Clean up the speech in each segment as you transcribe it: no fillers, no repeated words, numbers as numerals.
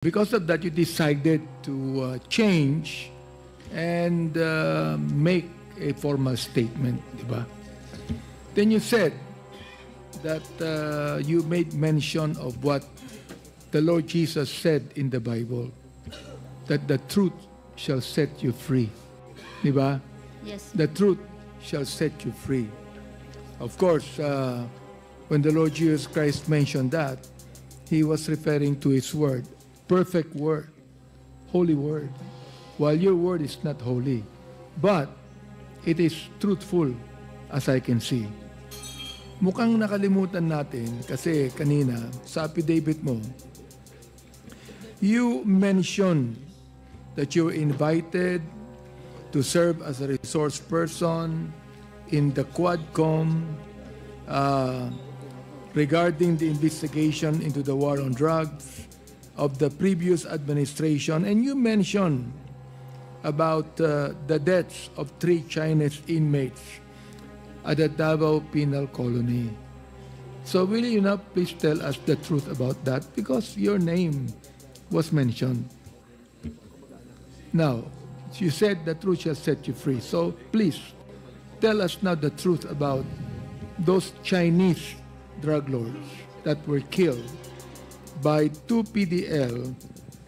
Because of that, you decided to change and make a formal statement, di ba? Then you said that you made mention of what the Lord Jesus said in the Bible, that the truth shall set you free. Di ba? Yes. The truth shall set you free. Of course, when the Lord Jesus Christ mentioned that, He was referring to His word, perfect word, holy word, while your word is not holy, but it is truthful as I can see. Mukhang nakalimutan natin kasi kanina sa affidavit mo, you mentioned that you were invited to serve as a resource person in the Quadcom regarding the investigation into the war on drugs of the previous administration, and you mentioned about the deaths of 3 Chinese inmates at the Davao Penal Colony. So will you now please tell us the truth about that, because your name was mentioned. Now, you said the truth shall set you free. So please tell us now the truth about those Chinese drug lords that were killed by 2 PDL,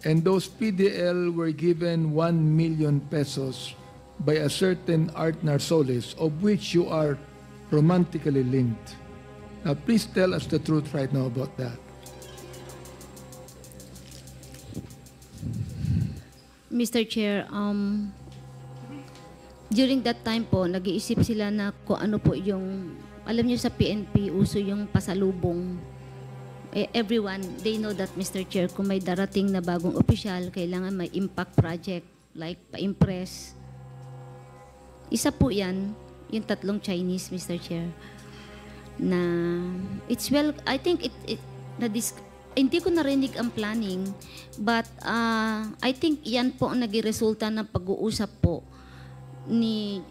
and those PDL were given 1 million pesos by a certain Art Narsoles, of which you are romantically linked. Now, please tell us the truth right now about that. Mr. Chair, during that time po, nag-iisip sila na kung ano po yung, alam niyo sa PNP, uso yung pasalubong. Everyone, they know that, Mr. Chair, kung may darating na bagong opisyal, kailangan may impact project, like pa-impress. Isa po yan, yung 3 Chinese, Mr. Chair, na it's well, I think hindi ko narinig ang planning, but I think yan po ang naging resulta ng pag-uusap po ni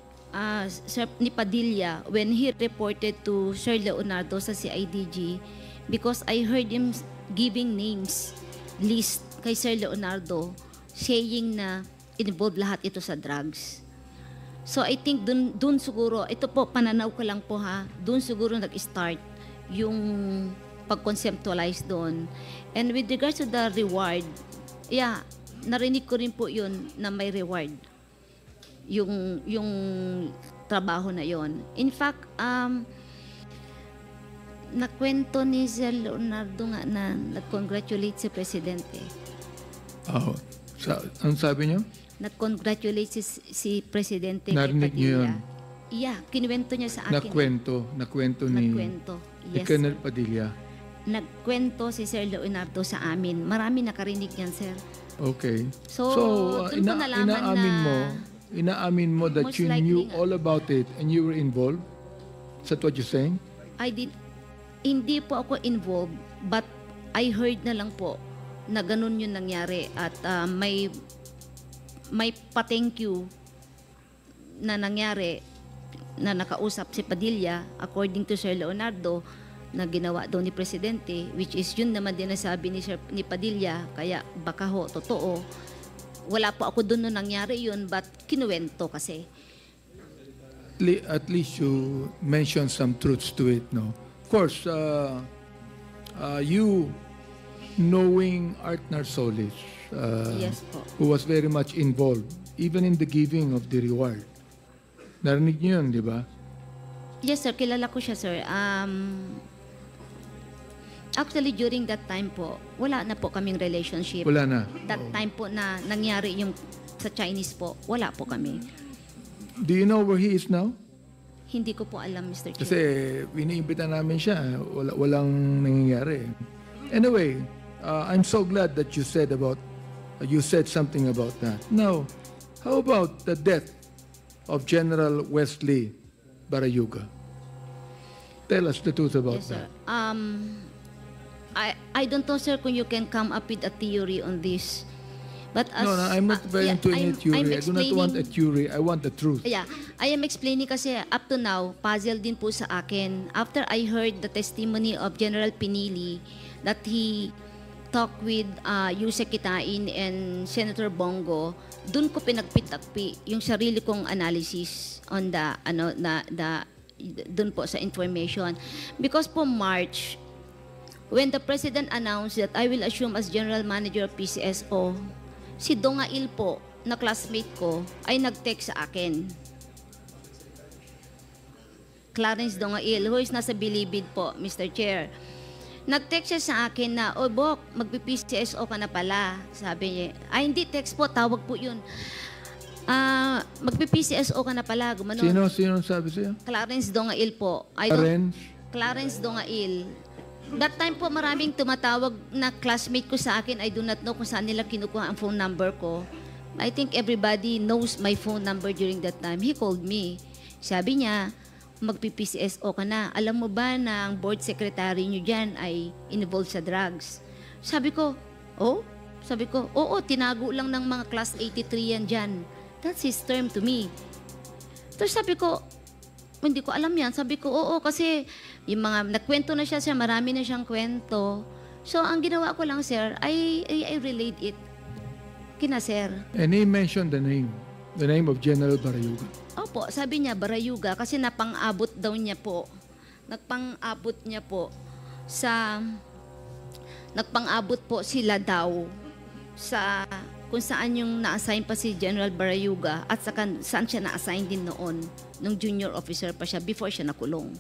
Padilla when he reported to Sir Leonardo sa CIDG, because I heard him giving names, list kay Sir Leonardo, saying na involved lahat ito sa drugs. So I think dun siguro, ito po, pananaw ko lang po ha, dun siguro nag-start yung pag-conceptualize doon. And with regards to the reward, yeah, narinig ko rin po yun na may reward. Yung trabaho na yon. In fact, nakwento ni Sir Leonardo nga na nag-congratulate si Presidente. Oh, ang sabi niyo? Nag-congratulate si Presidente Narinig niyo yun? Yeah, kinuwento niya sa akin. Nakwento ni Yes. Colonel Padilla. Nagkwento si Sir Leonardo sa amin. Marami nakarinig yan, sir. Okay. So doon ko nalaman inaamin mo that most you knew likely all about it and you were involved? Is that what you're saying? Hindi po ako involved, but I heard na lang po na ganun yung nangyari, at may pa-thank you na nangyari na nakausap si Padilla according to Sir Leonardo na ginawa doon ni Presidente, which is yun naman din nasabi ni Padilla, kaya baka ho, totoo. Wala po ako doon nung nangyari yun, but kinuwento kasi. At least you mentioned some truths to it, no? Of course, you knowing Art Narsoles, Yes po. who was very much involved, even in the giving of the reward. Narinig niyo yun, di ba? Yes, sir. Kilala ko siya, sir. Actually, during that time po, wala na po kaming relationship. Wala na. That time po na nangyari yung sa Chinese po, wala po kami. Do you know where he is now? Hindi ko po alam, Mr. Chair. Kasi iniimbita namin siya, walang nangyayari. Anyway, I'm so glad that you said something about that. Now, how about the death of General Wesley Barayuga? Tell us the truth about Yes, sir. that. I don't know, sir, kung you can come up with a theory on this. But as, No, I'm not very into any theory. I do not want a theory. I want the truth. Yeah, I am explaining kasi up to now, puzzle din po sa akin. After I heard the testimony of General Pinili that he talked with Yusek Kitain and Senator Bongo, dun ko pinagpitakpi yung sarili kong analysis on dun po sa information. Because po March, when the President announced that I will assume as General Manager of PCSO, si Dongail po, na classmate ko, ay nag-text sa akin. Clarence Dongail, who is nasa Bilibid po, Mr. Chair. Nag-text siya sa akin na, "Oh, Bok, magpi-PCSO ka na pala." Sabi niya, "Ay, hindi, text po, tawag po yun. Magpi-PCSO ka na pala." Gumanon. Sino sabi siya? Clarence Dongail po. Clarence Dongail. That time po, maraming tumatawag na classmate ko sa akin. I do not know kung saan nila kinukuha ang phone number ko. I think everybody knows my phone number during that time. He called me. Sabi niya, magpi-PCSO ka na. Alam mo ba na ang board secretary niyo dyan ay involved sa drugs? Sabi ko, oh? Sabi ko, oo, tinago lang ng mga class 83 yan dyan. That's his term to me. Tapos sabi ko, hindi ko alam yan. Sabi ko, oo, kasi yung mga, nagkwento na siya, marami na siyang kwento. So, ang ginawa ko lang, sir, I relate it kina sir. And he mentioned the name of General Barayuga. Opo, sabi niya, Barayuga, kasi napang-abot daw niya po. Nagpang-abot niya po nagpang-abot po sila daw sa kung saan yung na-assign pa si General Barayuga at saan siya na-assign din noon nung junior officer pa siya before siya nakulong.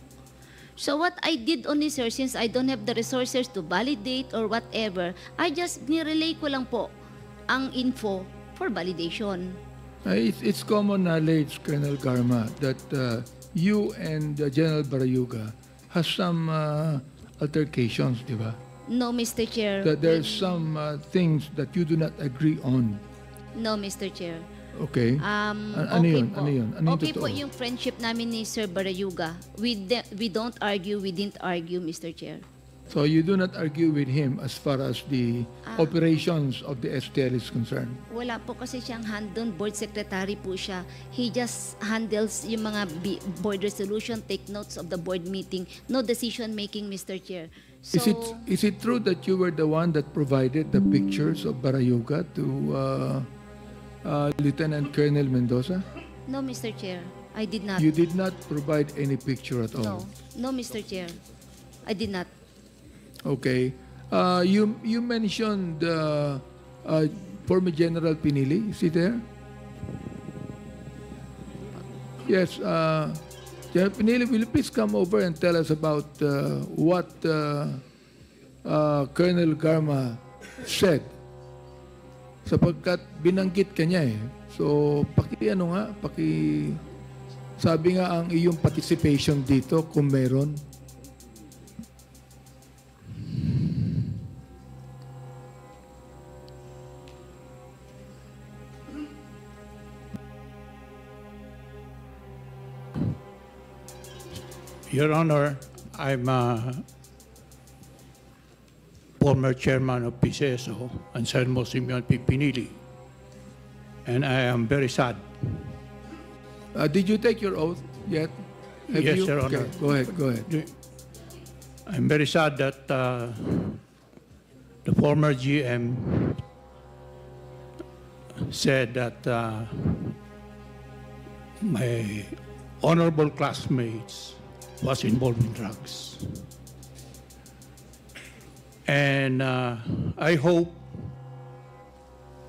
So what I did only, sir, since I don't have the resources to validate or whatever, I just nirelay ko lang po ang info for validation. It's common knowledge, Colonel Garma, that you and General Barayuga has some altercations, di ba? No, Mr. Chair. That there's some things that you do not agree on. No, Mr. Chair. Okay. Ano Okay yun? po. Ano yun? Ano yung Okay totoo? po yung friendship namin ni Sir Barayuga. We don't argue, we didn't argue, Mr. Chair. So you do not argue with him as far as the operations of the STL is concerned? Wala po kasi siyang hand doon. Board secretary po siya. He just handles yung mga board resolution, take notes of the board meeting. No decision making, Mr. Chair. So, Is it true that you were the one that provided the pictures of Barayuga to Lieutenant Colonel Mendoza? no, Mr. Chair. I did not. You did not provide any picture at all? No, Mr. Chair. I did not. Okay. You mentioned former General Pinili. Is he there? Yes. General Pinili, will you please come over and tell us about what Colonel Garma said? Sapagkat binanggit ka niya eh. So, sabi nga ang iyong participation dito kung meron. Your Honor, I'm former chairman of PCSO, Anselmo Simeon P. Pinili, and I am very sad. Did you take your oath yet? Have Yes, you? Your Honor. Okay, go ahead. I'm very sad that the former GM said that my honorable classmates was involved in drugs. And I hope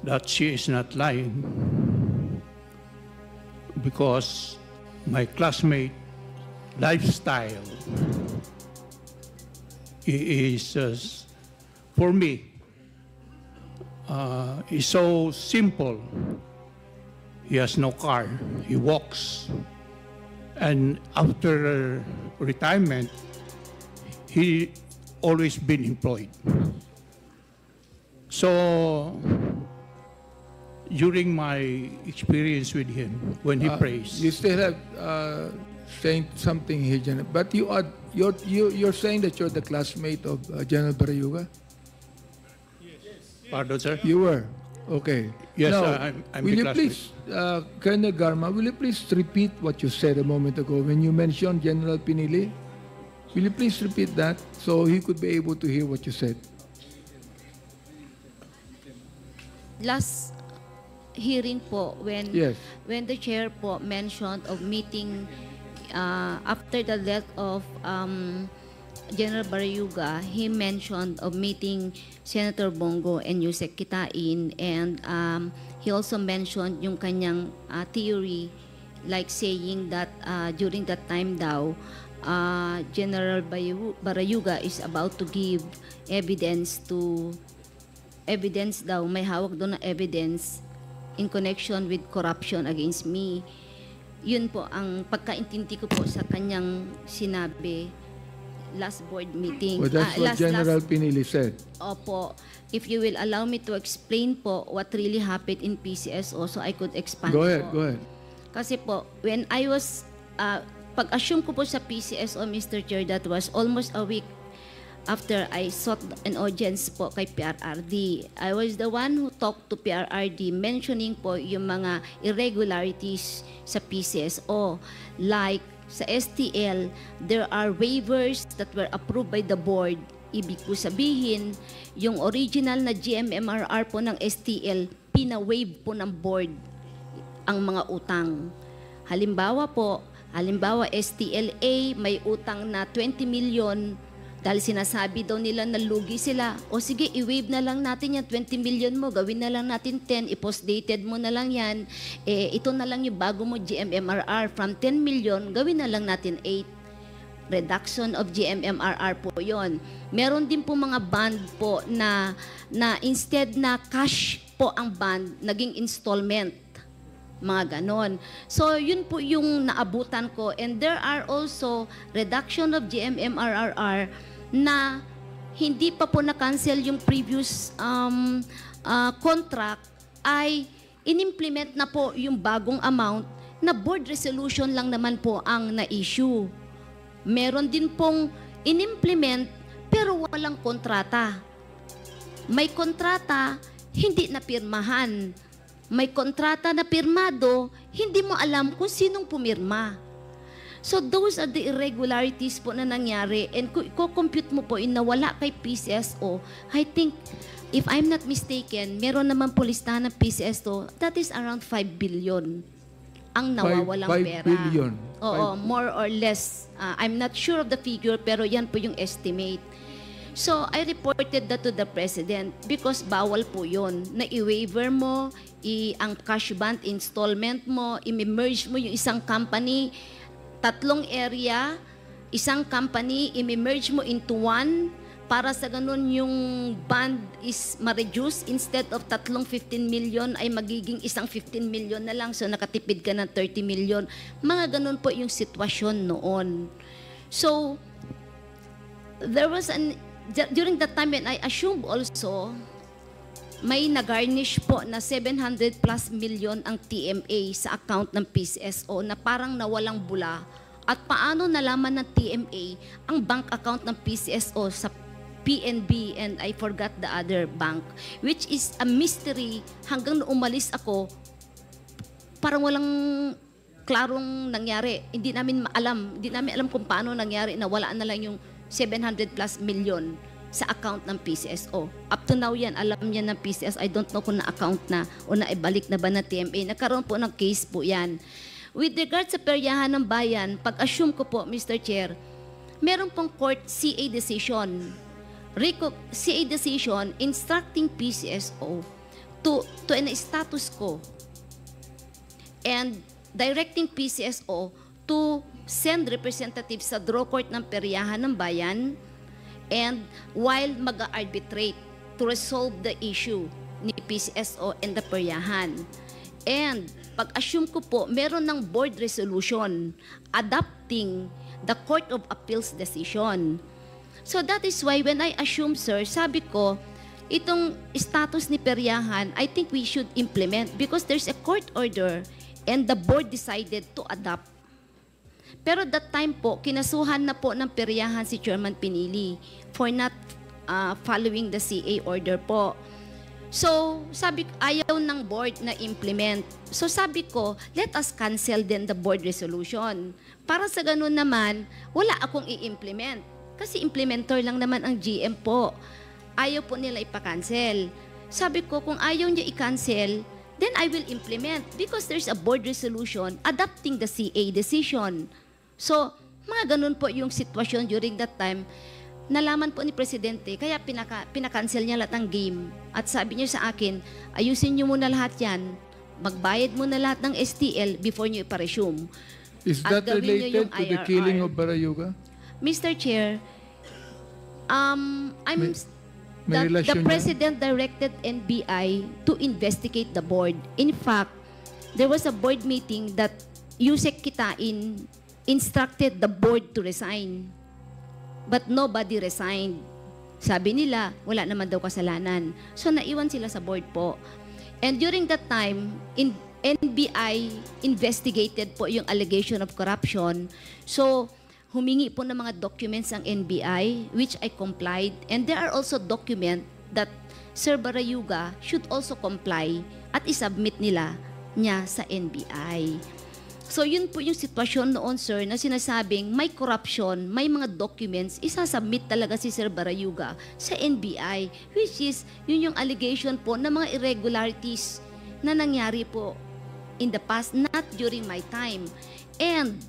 that she is not lying, because my classmate lifestyle is, for me, is so simple. He has no car, he walks. And after retirement, he always been employed. So during my experience with him, when he prays, You still have saying something here, General. But you're saying that you're the classmate of General Barayuga? pardon, sir? You were. Okay. Yes, Now, I'm will the you classmate. please, Colonel Garma, will you please repeat what you said a moment ago when you mentioned General Pinili? Will you please repeat that so he could be able to hear what you said? last hearing po, when Yes. when the chair po mentioned of meeting after the death of General Barayuga, he mentioned of meeting Senator Bongo and Yusek Kitain, and he also mentioned yung kanyang theory, like saying that during that time daw, General Barayuga is about to give evidence daw, may hawak doon na evidence in connection with corruption against me. Yun po ang pagkaintindi ko po sa kanyang sinabi last board meeting. Well, that's what General Pinili said. Opo. If you will allow me to explain po what really happened in PCSO, so I could expand Go ahead, po. go ahead. Kasi po, when I was, pag-assume ko po sa PCSO, Mr. Chair, that was almost a week after I sought an audience po kay PRRD. I was the one who talked to PRRD mentioning po yung mga irregularities sa PCSO. Like sa STL, there are waivers that were approved by the board. Ibig po sabihin, yung original na GMMRR po ng STL, pina-waive po ng board ang mga utang. Halimbawa STLA may utang na 20 million dahil sinasabi daw nila na lugi sila. O sige, i-waive na lang natin yan, 20 million mo, gawin na lang natin 10, i-post-dated mo na lang yan. Ito na lang yung bago mo GMMRR. From 10 million, gawin na lang natin 8. Reduction of GMMRR po yon. Meron din po mga bond po na instead na cash po ang bond, naging installment. Mga ganon. So, yun po yung naabutan ko. And there are also reduction of GMMRR na hindi pa po na-cancel yung previous contract, ay in-implement na po yung bagong amount na board resolution lang naman po ang na-issue. Meron din pong in-implement pero walang kontrata. May kontrata, hindi napirmahan. May kontrata na pirmado, hindi mo alam kung sinong pumirma. So those are the irregularities po na nangyari, and ko-compute mo po na wala kay PCSO. I think, if I'm not mistaken, meron naman po listahan ng PCSO, that is around 5 billion ang nawawalang 5 pera. billion. Oo, more or less. I'm not sure of the figure, pero yan po yung estimate. So, I reported that to the President because bawal po yun. Na i-waiver mo, ang cash bond installment mo, i-merge mo yung isang company, 3 area, isang company, i-merge mo into one, para sa ganun yung bond is ma-reduce, instead of 15 million ay magiging isang 15 million na lang, so nakatipid ka ng 30 million. Mga ganun po yung sitwasyon noon. So, there was during that time when I assumed also, may nag-garnish po na 700 plus million ang TMA sa account ng PCSO na parang nawalang bula. At paano nalaman ng TMA ang bank account ng PCSO sa PNB and I forgot the other bank, which is a mystery hanggang nung umalis ako, parang walang klarong nangyari. Hindi namin alam kung paano nangyari na wala na lang yung 700 plus million sa account ng PCSO. Up to now yan, alam niya ng PCS. I don't know kung na-account na o naibalik na ba na TMA. Nagkaroon po ng case po yan. With regard sa peryahan ng bayan, pag-assume ko po, Mr. Chair, meron pong court CA decision. CA decision instructing PCSO to an status quo and directing PCSO to send representatives sa draw court ng peryahan ng bayan, and while mag-arbitrate to resolve the issue ni PCSO and the peryahan. And pag-assume ko po, meron ng board resolution adopting the Court of Appeals decision. So that is why when I assume, sir, sabi ko, itong status ni peryahan, I think we should implement because there's a court order and the board decided to adopt. Pero that time po, kinasuhan na po ng peryahan si Chairman Pinili for not following the CA order po. So, sabi ko, ayaw ng board na implement. So, sabi ko, let us cancel then the board resolution. Para sa ganun naman, wala akong i-implement. Kasi implementer lang naman ang GM po. Ayaw po nila ipa-cancel. sabi ko, kung ayaw niya i-cancel, then I will implement because there's a board resolution adopting the CA decision. So, mga ganun po yung sitwasyon during that time. Nalaman po ni Presidente, kaya pinakancel niya lahat ng game. At sabi niya sa akin, ayusin niyo muna lahat yan, magbayad muna lahat ng STL before niyo ipa-resume. Is At that gawin niyo related yung to the IRR. killing of Barayuga? Mr. Chair, May the relasyon yan? President directed NBI to investigate the board. In fact, there was a board meeting that Yusek Kitain instructed the board to resign. But nobody resigned. Sabi nila, wala naman daw kasalanan. So naiwan sila sa board po. And during that time, NBI investigated po yung allegation of corruption. So humingi po ng mga documents ang NBI, which I complied. And there are also documents that Sir Barayuga should also comply at isubmit niya sa NBI. So yun po yung sitwasyon noon, sir, na sinasabing may corruption, may mga documents, isasubmit talaga si Sir Barayuga sa NBI, which is yun yung allegation po ng mga irregularities na nangyari po in the past, not during my time. And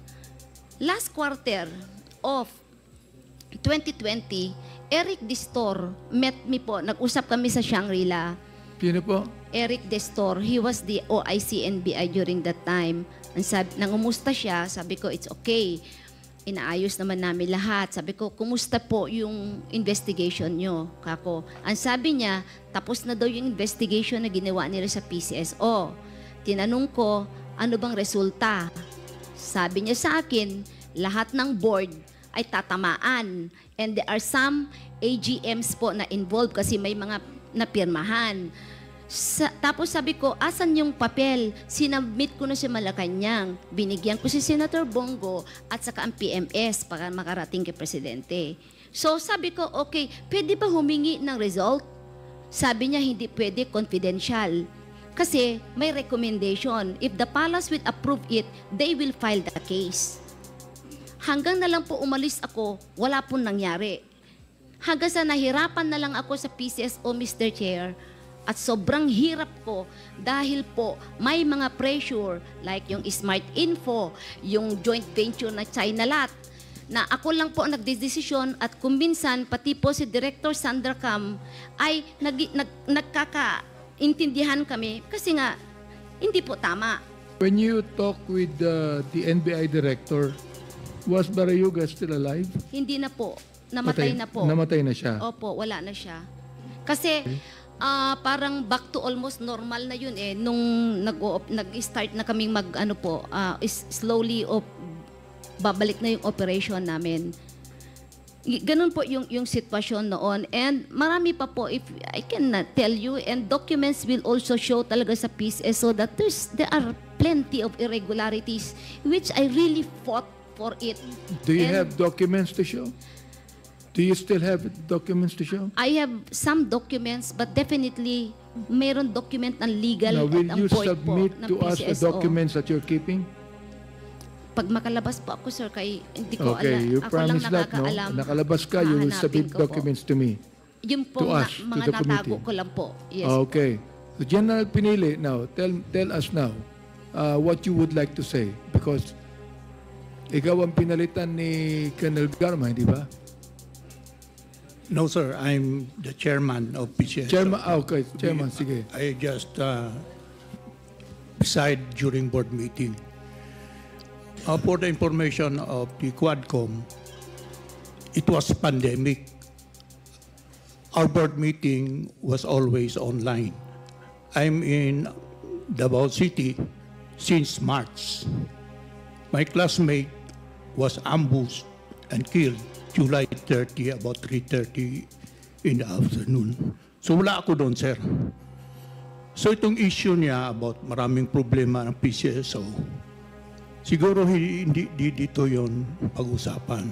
last quarter of 2020, Eric Destor met me po. Nag-usap kami sa Shangri-La. Sino po? Eric Destor, he was the OIC NBI during that time. Nangumusta siya, sabi ko, it's okay. Inaayos naman namin lahat. Sabi ko, kumusta po yung investigation nyo, kako? Ang sabi niya, tapos na daw yung investigation na ginawa nila sa PCSO. Tinanong ko, ano bang resulta? Sabi niya sa akin, lahat ng board ay tatamaan. And there are some AGMs po na involved kasi may mga napirmahan. Tapos sabi ko, asan yung papel? Sinabmit ko na si Malacanang. Binigyan ko si Senator Bongo at saka ang PMS para makarating kay Presidente. So sabi ko, okay, pwede ba humingi ng result? Sabi niya, hindi pwede, confidential. Kasi may recommendation. If the palace will approve it, they will file the case. Hanggang na lang po umalis ako, wala pong nangyari. Hanggang sa nahirapan na lang ako sa PCSO, Mr. Chair, at sobrang hirap ko dahil po may mga pressure like yung Smart Info, yung joint venture na Chinalat, na ako lang po nagdesisyon at kuminsan pati po si Director Sandra Cam ay nagkakaintindihan kami kasi nga hindi po tama. When you talk with the NBI director, was Barayuga still alive? Hindi na po. Namatay na po. Namatay na siya? Opo, wala na siya. Kasi parang back to almost normal na yun eh. Nung nag-start na kaming slowly babalik na yung operation namin. Ganun po yung sitwasyon noon. And marami pa po, if I can tell you, and documents will also show talaga sa PCSO that there are plenty of irregularities which I really fought for it. Do you have documents to show? Do you still have documents to show? I have some documents, but definitely mayroon document ng legal Now, will at ang you POI submit po ng to us the PCSO. documents that you're keeping? Pag makalabas po ako, sir, kay hindi ko Okay, you ako lang promise that, no? nakakaalam. Nakalabas ka, you will Hahanapin submit ko po. documents to me. Yung po to us, to mga the natago committee. ko lang po. Yes. Okay. So General Pinili, now, tell us now what you would like to say because ikaw ang pinalitan ni Colonel Garma, di ba? No, sir. I'm the chairman of PCSO. Chairman, okay. Chairman, sige. I just preside during board meeting. For the information of the Quadcom, it was pandemic. Our board meeting was always online. I'm in Davao City since March. My classmate was ambushed and killed July 30, about 3:30 in the afternoon. So wala ako doon, sir. So itong issue niya about maraming problema ng PCSO, siguro hindi dito yon pag-usapan.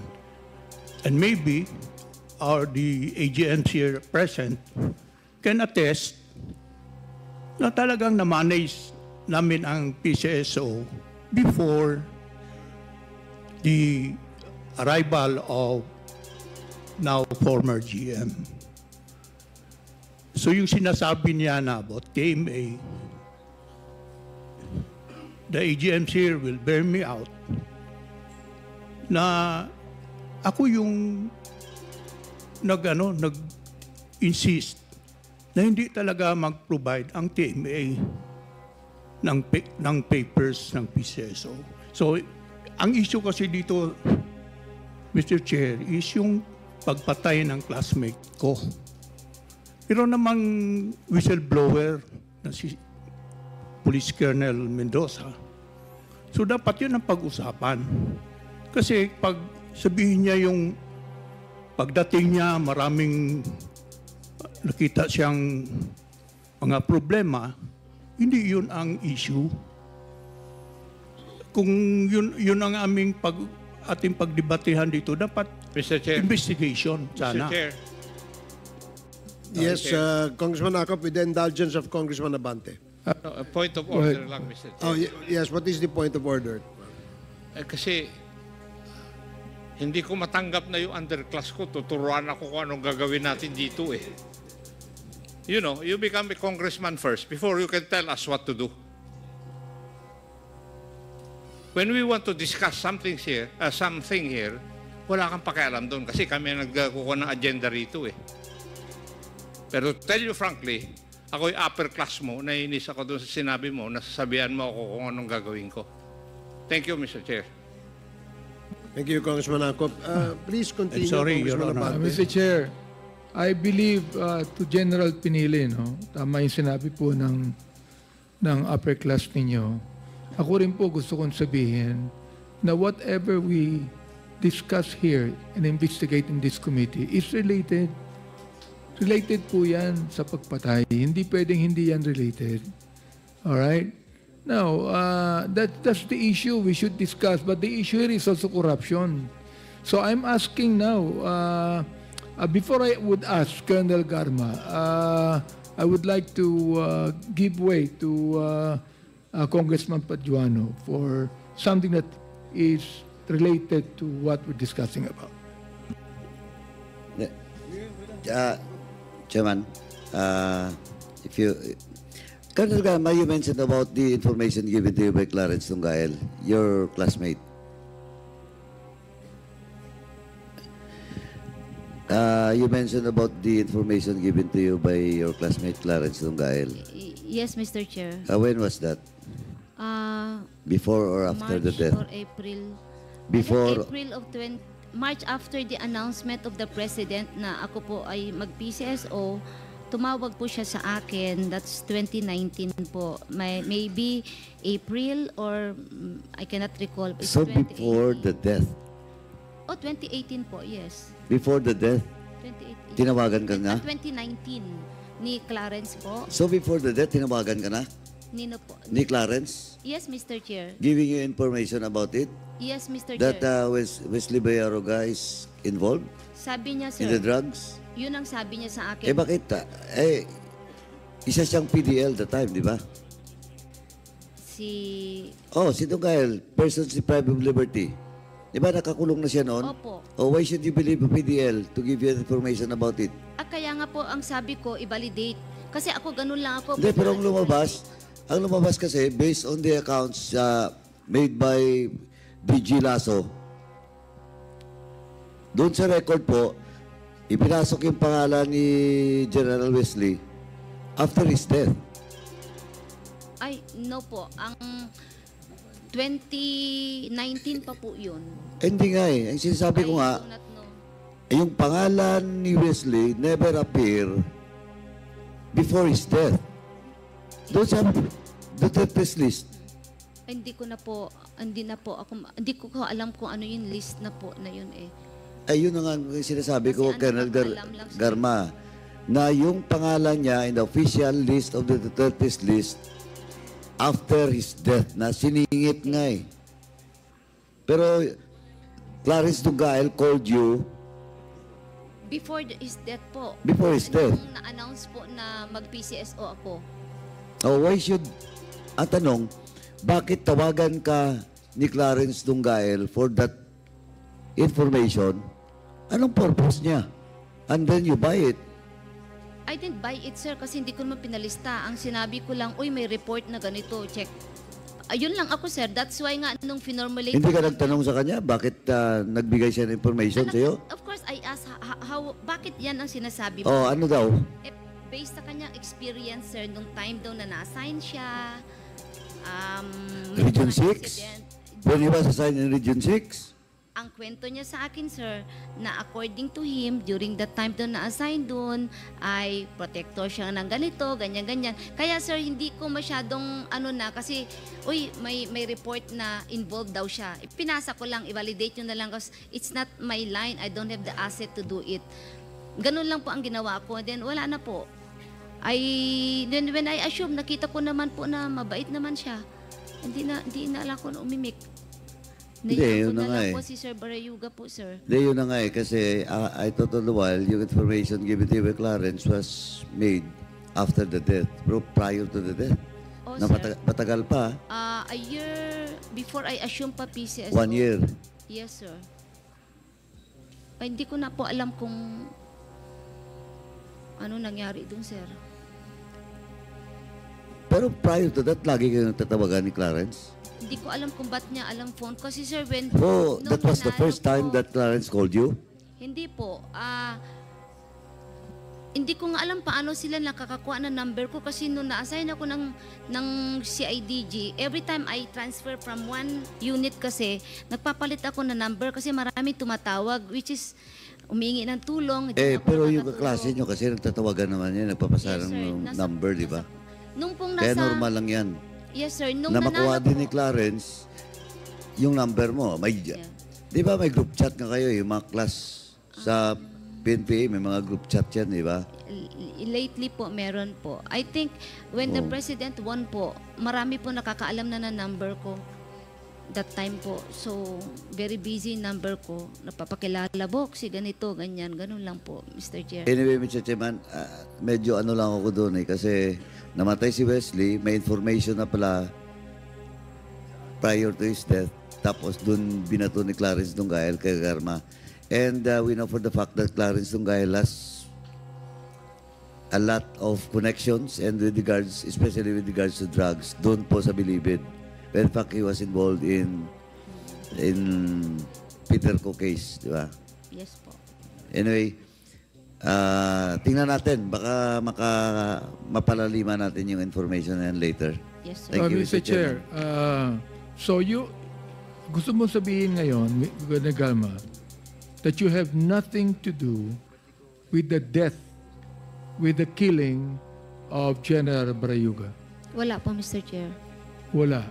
And maybe the AGMs here present can attest na talagang na-manage namin ang PCSO before the arrival of now former GM. So yung sinasabi niya na about KMA, the AGMs here will bear me out, na ako yung nag-insist na hindi talaga mag-provide ang TMA ng papers ng PCSO. So, ang issue kasi dito, Mr. Chair, is yung pagpatay ng classmate ko. Pero namang whistleblower na si Police Colonel Mendoza. So, dapat yun ang pag-usapan. Kasi pag sabihin niya yung pagdating niya, maraming nakita siyang mga problema, hindi yun ang issue. Kung yun ang ating pagdebatehan dito, dapat Mr. Chair. investigation sana. Mr. Chair. Yes, Congressman Akop, with the indulgence of Congressman Abante. No, a point of order lang, Mr. Chair. Oh, yes, what is the point of order? Kasi hindi ko matanggap na yung underclass ko. Tuturuan ako kung anong gagawin natin dito eh. You know, you become a congressman first before you can tell us what to do. When we want to discuss something here, wala kang pakialam doon kasi kami nagkukuha ng agenda rito eh. Pero to tell you frankly, ako yung upper class mo, naiinis ako doon sa sinabi mo, nasasabihan mo ako kung anong gagawin ko. Thank you, Mr. Chair. Thank you, Congressman Akop. Please continue, I'm sorry, Congressman Your Honor. Abante. Mr. Chair, I believe to General Pinili, no, tama yung sinabi po ng upper class ninyo. Ako rin po gusto kong sabihin na whatever we discuss here and investigate in this committee is related. Related po yan sa pagpatay. Hindi pwedeng hindi yan related. Alright? Now, that's the issue we should discuss. But the issue here is also corruption. So I'm asking now, before I would ask Colonel Garma, I would like to give way to Congressman Paduano for something that is related to what we're discussing about. Chairman, if you, Colonel Garma, you mentioned about the information given to you by Clarence Tungael, your classmate. You mentioned about the information given to you by your classmate Clarence Tungael. Yes, Mr. Chair. When was that? Before or after March the death? or April. Before. April of March after the announcement of the President na ako po ay mag-PCSO, tumawag po siya sa akin. That's 2019 po. Maybe April or I cannot recall. It's So 2018. before the death? Oh, 2018 po, yes. Before the death? 2018. Tinawagan ka na? 2019 ni Clarence po. So before the death, tinawagan ka na? Nino po. Ni Clarence? Yes, Mr. Chair. Giving you information about it? Yes, Mr. That Chair. Wesley Bayaroga is involved Sabi niya, in the sir, drugs? yun ang sabi niya sa akin. Eh bakit? Isa siyang PDL the time, di ba? Si... Si Tungael, persons deprived of liberty. Di ba nakakulong na siya noon? Opo. Why should you believe a PDL to give you information about it? Kaya nga po, ang sabi ko, i-validate. Kasi ako, ganun lang ako. Hindi, pero ang lumabas kasi, based on the accounts made by DG Lasso, doon sa record po, ipinasok yung pangalan ni General Wesley after his death. Ay, no po. Ang 2019 pa po yun. Hindi nga eh. Ang sinasabi ko nga, I do not know. yung pangalan ni Wesley never appear before his death. Doon sa Duterte's list. Ay, hindi ko alam kung ano yung list na po na yun eh. Ayun na nga ang sinasabi ko, Kasi Colonel alam lang siya. Garma, na yung pangalan niya in the official list of the Duterte's list after his death, na siningit nga eh. Pero Clarence Tungael called you Before his death po. before his death. Nung na-announce po na mag-PCSO ako. Why should, ang tanong, bakit tawagan ka ni Clarence Tungael for that information? Anong purpose niya? And then you buy it. I didn't buy it, sir, kasi hindi ko naman pinalista. Ang sinabi ko lang, uy, may report na ganito, check. Ayun lang ako, sir. That's why nga, nung finormulate... Hindi ka nagtanong sa kanya, bakit nagbigay siya ng information sa'yo? Of course, I asked, bakit yan ang sinasabi mo? Oh, ano daw? Eh, based sa kanyang experience, sir, nung time daw na na-assign siya, may Region mga 6? incident. When he was assigned in Region 6? Ang kwento niya sa akin, sir, na according to him, during that time doon na-assign doon, ay protector siya ng ganito, ganyan-ganyan. Kaya, sir, hindi ko masyadong kasi, may report na involved daw siya. Pinasa ko lang, i-validate nyo na lang kasi it's not my line. I don't have the asset to do it. Ganun lang po ang ginawa ko. Then, wala na po. Then when I assume, nakita ko naman po na mabait naman siya. Hindi na lang ko na umimik. Hindi, yun na nga po si Sir Barayuga po, sir. Hindi, yun na nga kasi I thought all the while yung information given to you by Clarence was made after the death, prior to the death. Oh, Na sir. matagal pa, A year before I assume pa PCSO. 1 year. Yes, sir. Hindi ko na po alam kung ano nangyari dun, sir. Pero prior to that, lagi kayo nagtatawagan ni Clarence? Hindi ko alam kung ba't niya alam phone. Kasi, sir, Oh, nung that was the nanalo first time po- that Clarence called you? Hindi po. Hindi ko nga alam paano sila nakakakuha ng number ko kasi nung na-assign ako ng CIDG, every time I transfer from one unit kasi, nagpapalit ako ng number kasi maraming tumatawag, which is umingi ng tulong. Hindi ako Pero yung nakakatulong. kaklase nyo kasi nagtatawagan naman yan, nagpapasa Yes, sir. ng Nasa- number, di ba? Nung pong Kaya nasa... normal lang yan. Yes, sir. Nung Na makuha nanalo din ni po- Clarence yung number mo. Yeah. Di ba may group chat nga kayo, yung mga class sa PNPA, may mga group chat yan, di ba? Lately po, meron po. I think when the President won po, marami po nakakaalam na number ko that time po. So, very busy number ko. Napapakilala, Boxy, ganito, ganyan. Ganun lang po, Mr. Chair. Anyway, Mr. Chairman, medyo ano lang ako doon kasi namatay si Wesley, may information na pala prior to his death. Tapos doon binato ni Clarence Dungayel kay Garma. And we know for the fact that Clarence Dungayel has a lot of connections and with regards, especially with regards to drugs, doon po sa Bilibid. In fact, he was involved in Peter Co case, di ba? Yes po. Anyway, tingnan natin. Baka mapalaliman natin yung information na yan later. Yes, sir. Thank you, Mr. Chair, so gusto mo sabihin ngayon, Gobernador Galma, that you have nothing to do with the death, with the killing of General Barayuga? Wala po, Mr. Chair. Wala.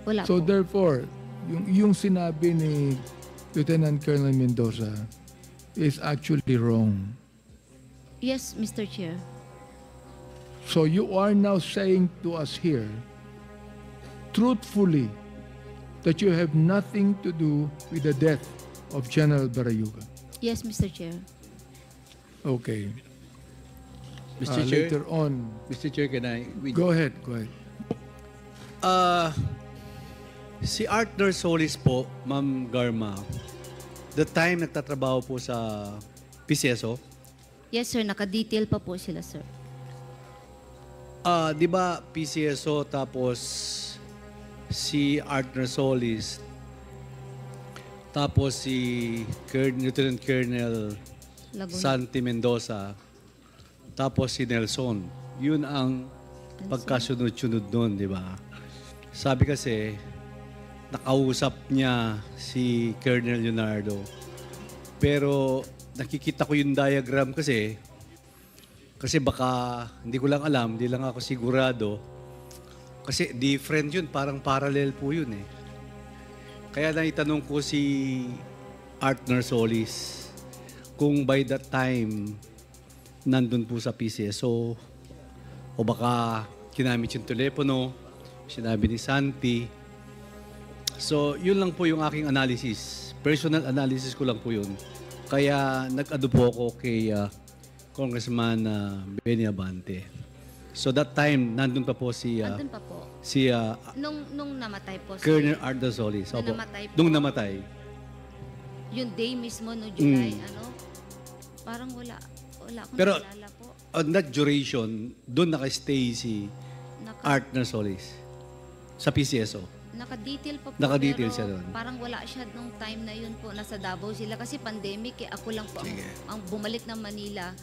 Wala So po. therefore, yung sinabi ni Lieutenant Colonel Mendoza is actually wrong. Yes, Mr. Chair. So you are now saying to us here, truthfully, that you have nothing to do with the death of General Barayuga. Yes, Mr. Chair. Okay. Mr. Chair, Later on, Mr. Chair, can I? go ahead. Si Arthur Solis po, Ma'am Garma, the time nagtatrabaho po sa PCSO, Yes, sir. Naka-detail pa po sila, sir. di ba PCSO tapos si Arthur Solis, tapos si Lieutenant Colonel Laguna. Santi Mendoza, tapos si Nelson. Yun ang pagkasunod-sunod doon, di ba? Sabi kasi, nakausap niya si Colonel Leonardo. Pero nakikita ko yung diagram kasi baka hindi ko lang alam, hindi lang ako sigurado. Kasi different yun, parang parallel po yun eh. Kaya naitanong ko si Arthur Solis kung by that time nandun po sa PCSO o baka kinamit yung telepono, sinabi ni Santi. So, yun lang po yung aking analysis. Personal analysis ko lang po yun. Kaya nag-ano po ako kay Congressman Benny Abante. So that time, nandun pa po si Andun pa po. Nung namatay po. Colonel Arthur Solis. Nung namatay po. Nung namatay. Yung day mismo, no July, parang wala akong Pero- naalala po. on that duration, doon nakastay si Artner Solis sa PCSO. Naka-detail pa po. Naka-detail pero siya doon. Parang wala siya nung time na yun po. Nasa Davao sila kasi pandemic eh. Ako lang po ang bumalik ng Manila.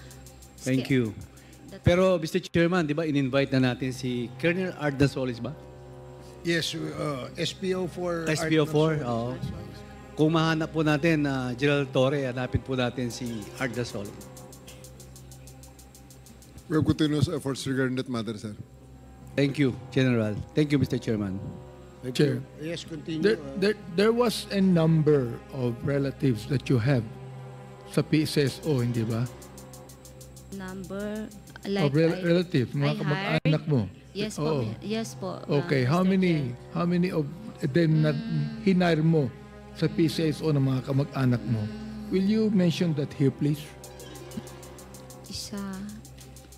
Thank you. Pero Mr. Chairman, di ba in-invite na natin si Colonel Artner Solis ba? Yes, SPO4. SPO4, oo. Kung mahanap po natin na General Torre, hanapin po natin si Artner Solis. We have continuous efforts regarding that matter, sir. Thank you, General. Thank you, Mr. Chairman. Thank Chair. you. Yes, continue. There was a number of relatives that you have sa PSSO, hindi ba? Number, Of like relative, mga I kamag-anak mo. Yes po. Oo. Yes po. Okay, Mr. how many of them na hinire mo sa PCSO ng mga kamag-anak mo? Will you mention that here, please? Isa,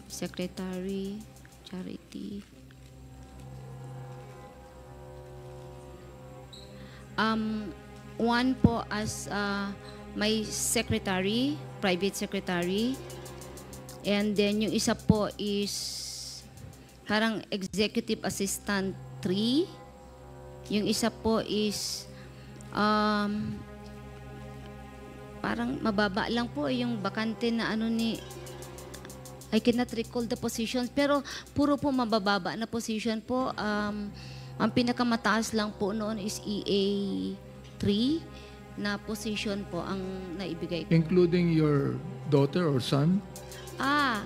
secretary, charity. One po as my secretary, private secretary. And then yung isa po is parang executive assistant 3. Yung isa po is parang mababa lang po yung bakante na ano ni I cannot recall the positions pero puro po mabababa na position po. Ang pinakamataas lang po noon is EA 3 na position po ang naibigay ko. Including your daughter or son?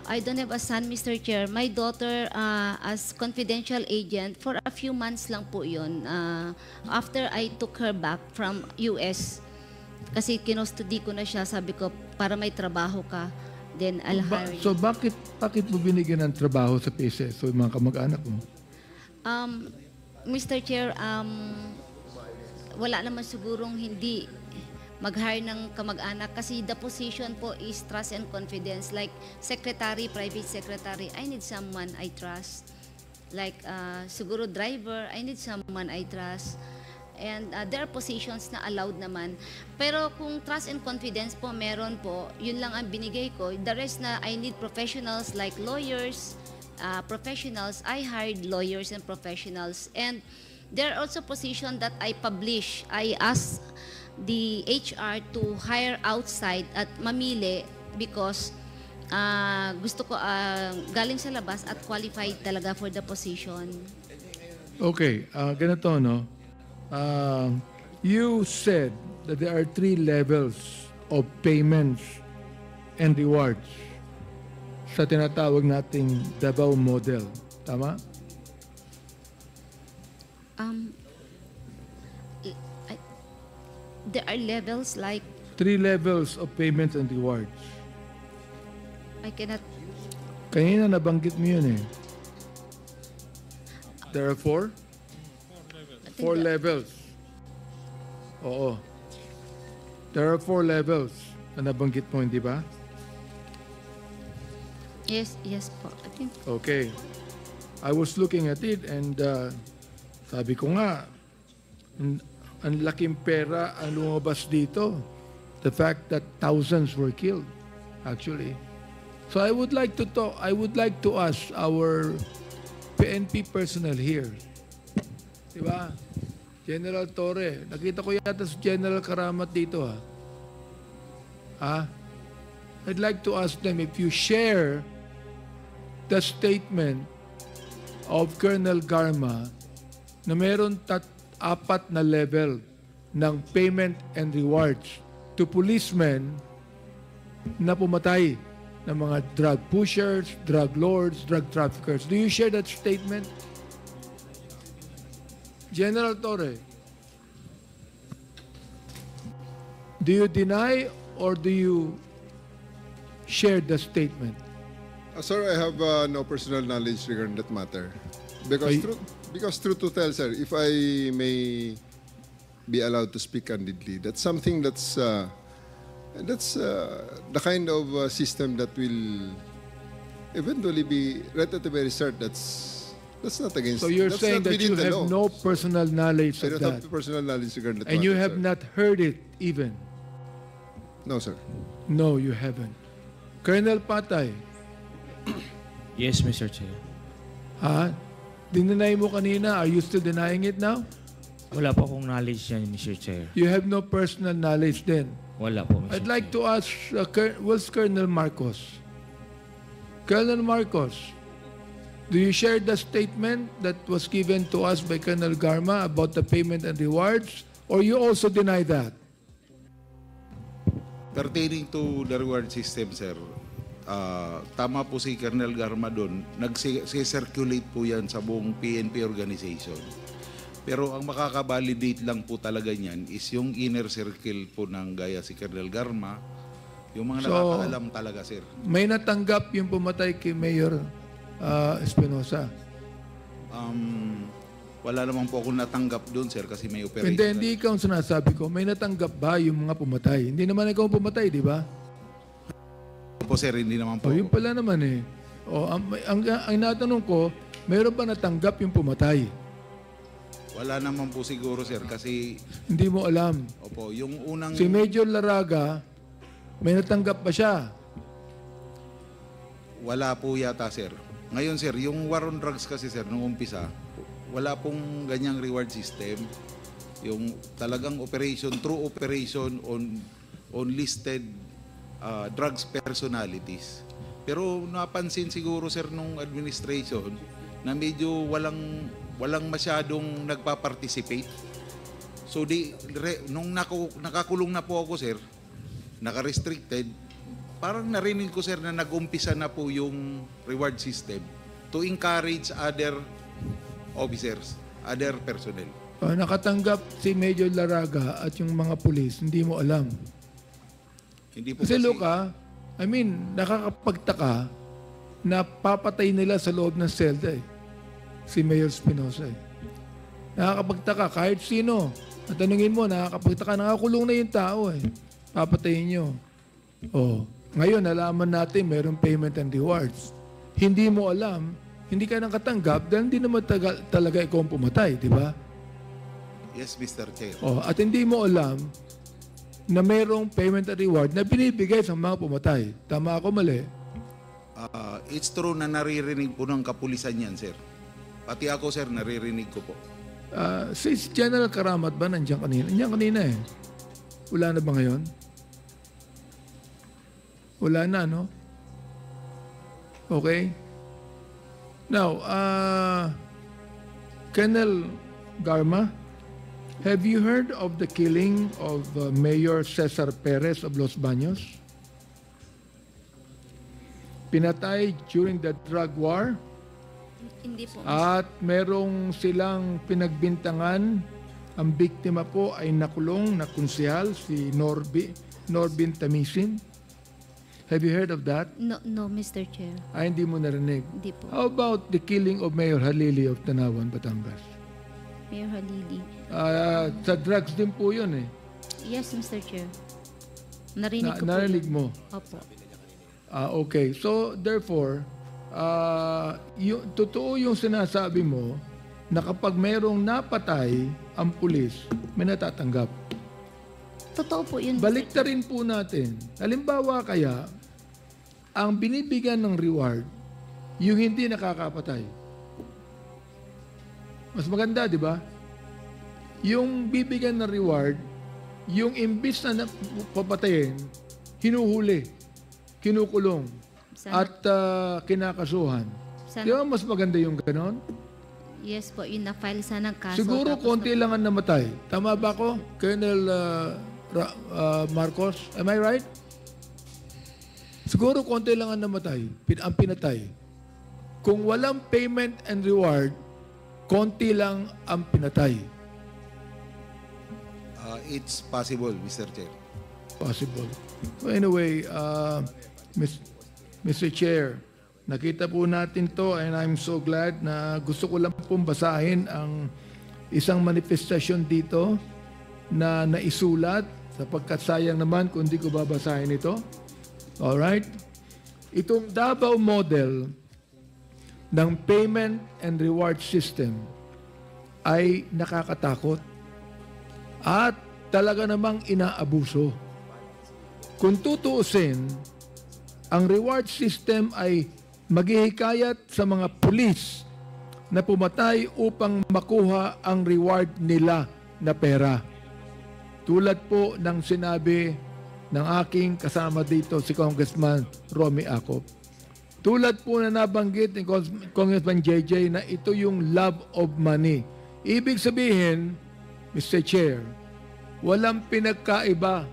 I don't have a son, Mr. Chair. My daughter, as confidential agent, for a few months lang po yun. After I took her back from US, kasi kinustudi ko na siya, sabi ko, para may trabaho ka, then I'll hire you. So bakit mo binigyan ng trabaho sa PSSO yung mga kamag-anak mo? Mr. Chair, wala naman sigurong hindi mag-hire ng kamag-anak kasi the position po is trust and confidence. Like secretary, private secretary, I need someone I trust. Like siguro driver, I need someone I trust. And there are positions na allowed naman. Pero kung trust and confidence po, meron po, yun lang ang binigay ko. The rest na I need professionals like lawyers, professionals. I hired lawyers and professionals. And there are also positions that I publish. I ask the HR to hire outside at mamili because gusto ko galing sa labas at qualified talaga for the position. Okay, ganito, no? You said that there are 3 levels of payments and rewards sa tinatawag nating Davao model. Tama? There are levels like 3 levels of payments and rewards. I cannot. Kanina nabanggit mo yun eh. There are 4? 4 levels. Oo. There are 4 levels na nabanggit mo, hindi ba? Yes po. I think Okay. I was looking at it and sabi ko nga, ang laking pera ang lumabas dito. The fact that thousands were killed, actually. So I would like to ask our PNP personnel here. Diba? General Torre, nakita ko yata si General Karamat dito I'd like to ask them if you share the statement of Colonel Garma na meron 4 na level ng payment and rewards to policemen na pumatay ng mga drug pushers, drug lords, drug traffickers. Do you share that statement? General Torre, do you deny or do you share the statement? Sir, I have no personal knowledge regarding that matter. Because truth to tell, sir, if I may be allowed to speak candidly, that's something that's the kind of system that will eventually be right at the very start. That's not against. So you're that's saying not that you within the have law. no personal knowledge I of don't that, have personal knowledge regarding that and matter, you have sir. not heard it even. No, sir. No, you haven't. Colonel Patay, Yes, Mr. Chair. Ha? Dinenay mo kanina. Are you still denying it now? Wala po akong knowledge yan, Mr. Chair. You have no personal knowledge then. Wala po, Mr. I'd like Chair. to ask, where's Colonel Marcos? Colonel Marcos, do you share the statement that was given to us by Colonel Garma about the payment and rewards? Or you also deny that? Pertaining to the reward system, sir, tama po si Colonel Garma doon. Nag-circulate po yan sa buong PNP organization. Pero ang makaka-validate lang po talaga niyan is yung inner circle po ng gaya si Colonel Garma, yung mga nakakaalam talaga, sir. May natanggap yung pumatay kay Mayor Espinosa. Wala naman po akong natanggap doon, sir, kasi may operation. Hindi ikaw ang sinasabi ko. May natanggap ba yung mga pumatay? Hindi naman ikaw ang pumatay, di ba? Po, sir, hindi naman po. Yun pala naman eh. Ang natanong ko, mayroon ba natanggap yung pumatay? Wala naman po siguro, sir, kasi... Hindi mo alam. Opo, yung unang... Si Major Laraga, may natanggap ba siya? Wala po yata, sir. Ngayon, sir, yung war on drugs kasi, sir, nung umpisa, wala pong ganyang reward system. Yung talagang operation, true operation on listed drugs personalities. Pero napansin siguro, sir, nung administration na medyo walang masyadong nagpa-participate. So nung nakakulong na po ako, sir, naka-restricted, parang narinig ko, sir, na nag-umpisa na po yung reward system to encourage other officers, other personnel. Nakatanggap si Major Laraga at yung mga pulis, hindi mo alam. Hindi po kasi Luca, I mean, nakakapagtaka na papatay nila sa loob ng selda si Mayor Espinosa Nakakapagtaka kahit sino. At tanungin mo, nakakapagtaka, nakakulong na yung tao Papatayin nyo. Ngayon, nalaman natin mayroong payment and rewards. Hindi mo alam, hindi ka nang katanggap dahil hindi naman talaga ikaw ang pumatay, di ba? Yes, Mr. Chair. At hindi mo alam na mayroong payment and reward na binibigay sa mga pumatay. Tama ako, mali? It's true na naririnig po ng kapulisan yan, sir. Pati ako, sir, naririnig ko po. Si General Karamat ba nandiyan kanina? Nandiyan kanina Wala na ba ngayon? Wala na, no? Okay? Now, Colonel Garma, have you heard of the killing of Mayor Cesar Perez of Los Baños? Pinatay during the drug war? Hindi po. At merong silang pinagbintangan. Ang biktima po ay nakulong na konsehal, si Norbin Tamisin. Have you heard of that? No, Mr. Chair. Hindi mo narinig. Hindi po. How about the killing of Mayor Halili of Tanawan, Batangas? Mayor Halili. Sa drugs din po yun Yes, Mr. Chair. Narinig ko po narinig yun. mo? Opo. Okay. So, therefore, totoo yung sinasabi mo na kapag mayroong napatay ang pulis, may natatanggap. Totoo po yun. Balikta rin po natin. Halimbawa kaya, ang binibigyan ng reward, yung hindi nakakapatay. Mas maganda, di ba? Yung bibigyan ng reward, yung imbis na papatayin, hinuhuli, kinukulong, at kinakasuhan. Di ba mas maganda yung ganon? Yes po, yung na-file sana ng kaso. Siguro konti lang ang namatay. Tama ba ako, Colonel Marcos? Am I right? Siguro konti lang ang namatay, ang pinatay. Kung walang payment and reward, konti lang ang pinatay. It's possible, Mr. Chair. Possible. So anyway, Mr. Chair, nakita po natin to and I'm so glad na gusto ko lang pong basahin ang isang manifestasyon dito na naisulat sapagkat sayang naman kung hindi ko babasahin ito. Alright? Itong Davao model ng payment and reward system ay nakakatakot at talaga namang inaabuso. Kung tutuusin, ang reward system ay maghihikayat sa mga pulis na pumatay upang makuha ang reward nila na pera. Tulad po ng sinabi ng aking kasama dito, si Congressman Romy Acop. Tulad po na nabanggit ni Congressman JJ na ito yung love of money. Ibig sabihin, Mr. Chair, walang pinagkaiba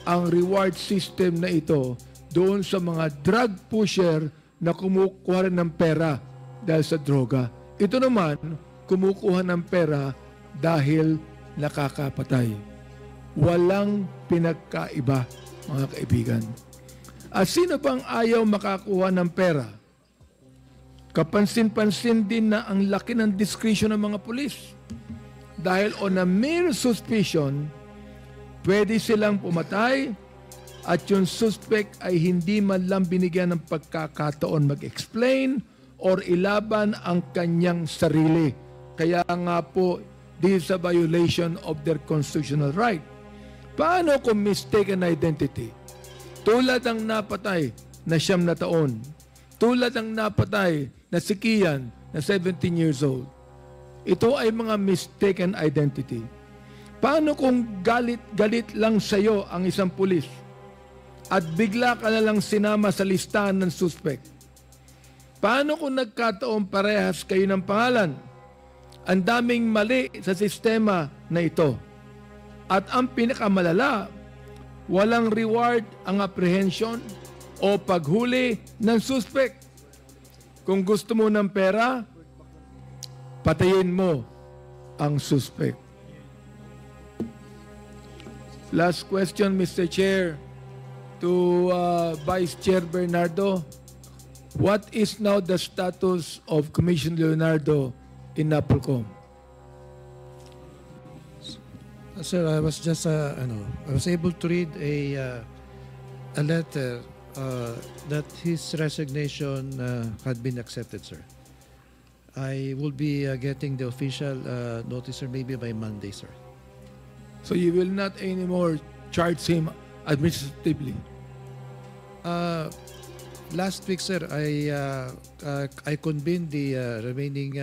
ang reward system na ito doon sa mga drug pusher na kumukuha ng pera dahil sa droga. Ito naman, kumukuha ng pera dahil nakakapatay. Walang pinagkaiba, mga kaibigan. At sino bang ayaw makakuha ng pera? Kapansin-pansin din na ang laki ng discretion ng mga pulis. Dahil on a mere suspicion, pwede silang pumatay at yung suspect ay hindi man lang binigyan ng pagkakataon mag-explain or ilaban ang kanyang sarili. Kaya nga po, this is a violation of their constitutional right. Paano kung mistaken identity? Tulad ang napatay na 9 na taon. Tulad ang napatay na si Kian na 17 years old. Ito ay mga mistaken identity. Paano kung galit lang sa iyo ang isang pulis at bigla ka na lang sinama sa listahan ng suspect? Paano kung nagkataon parehas kayo ng pangalan? Ang daming mali sa sistema na ito. At ang pinakamalala, walang reward ang apprehension o paghuli ng suspect. Kung gusto mo ng pera, patayin mo ang suspect. Last question, Mr. Chair, to Vice Chair Bernardo. What is now the status of Commissioner Leonardo in NAPOLCOM? Sir, I was just, I was able to read a letter that his resignation had been accepted, sir. I will be getting the official notice, sir, maybe by Monday, sir. So you will not anymore charge him administratively? Last week, sir, I convened the remaining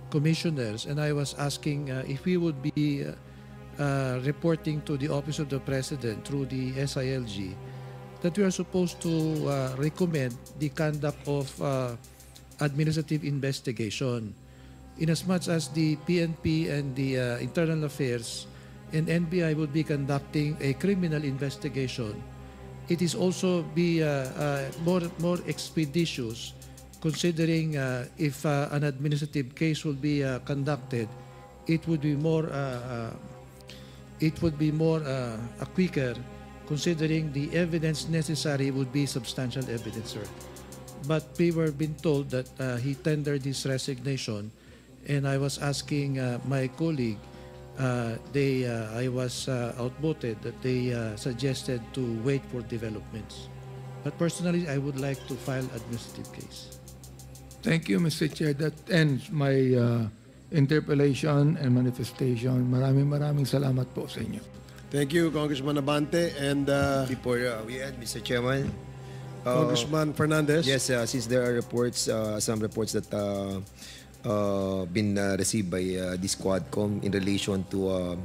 commissioners, and I was asking if we would be reporting to the Office of the President through the SILG that we are supposed to recommend the conduct of administrative investigation. Inasmuch as the PNP and the Internal Affairs and NBI would be conducting a criminal investigation, it is also be more expeditious, considering if an administrative case will be conducted, it would be more quicker, considering the evidence necessary would be substantial evidence, sir. But we were being told that he tendered his resignation, and I was asking my colleague, I was outvoted that they suggested to wait for developments. But personally, I would like to file administrative case. Thank you, Mr. Chair. That ends my interpellation and manifestation. Maraming salamat po sa inyo. Thank you, Congressman Abante. And before we end, Mr. Chairman, Congressman Fernandez. Yes, since there are reports, some reports that been received by this Quadcom in relation to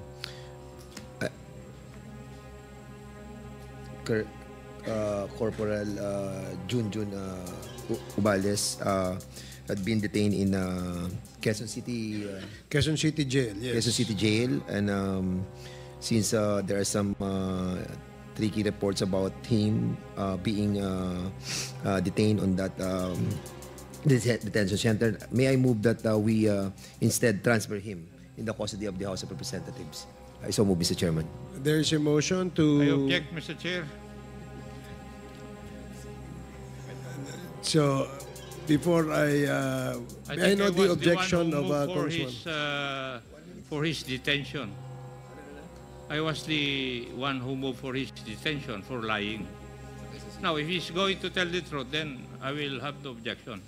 Corporal Junjun Ubales had been detained in Quezon City Jail. Yes. Quezon City Jail, and since there are some tricky reports about him being detained on that detention center, may I move that we instead transfer him in the custody of the House of Representatives? I so move, Mr. Chairman. There is a motion to... I object, Mr. Chair. So, before I know the objection of Congressman. For his detention. I was the one who moved for his detention for lying. Now, if he's going to tell the truth, then I will have the objection.